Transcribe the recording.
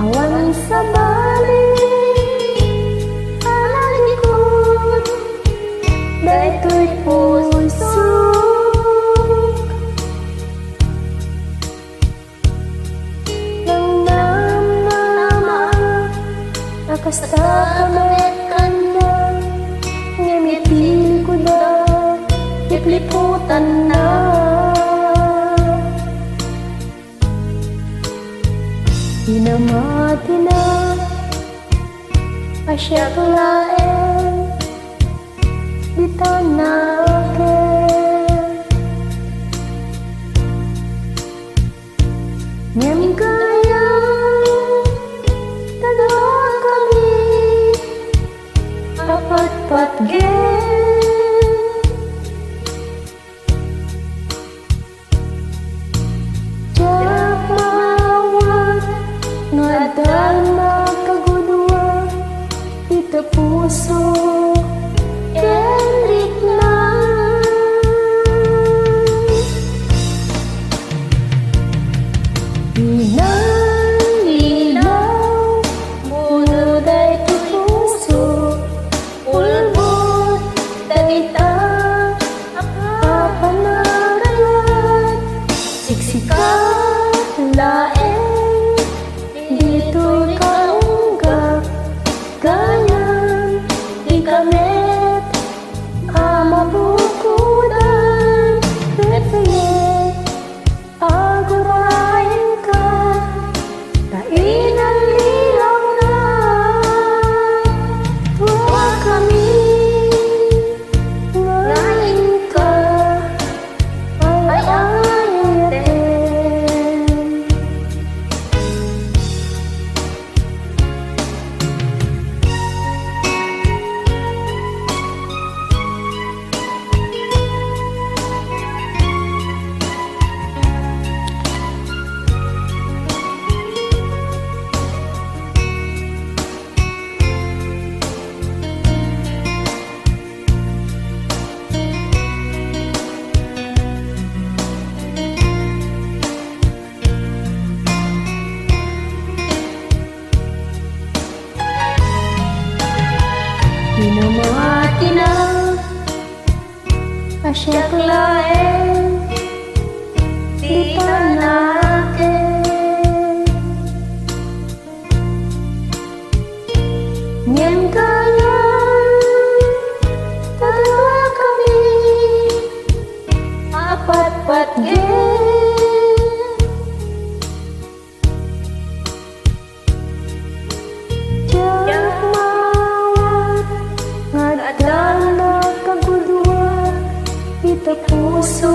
Awan sa balik, alalikod, daytoy pusok. Nang namnama, nakasta kamit kanda, ngamitin ko na, ipliputan na. Hinamati na asya kalaen di tanah ke ngem kaya tadwa kami apat-pat ge dana kagudua ita puso kendrik na inang-ilaw bunuday tu puso ulbot dagita apanagalat siksikat laen dito'y kaunggap ganyan ikamit amabukudan petayet agurain ka kainan lilaw na tuwa kami ngayon ka ay ayatin. Hinamati na asyak laen di tanah ke ngem kaya tadwa kami apat-pat ge dana kagudua ita puso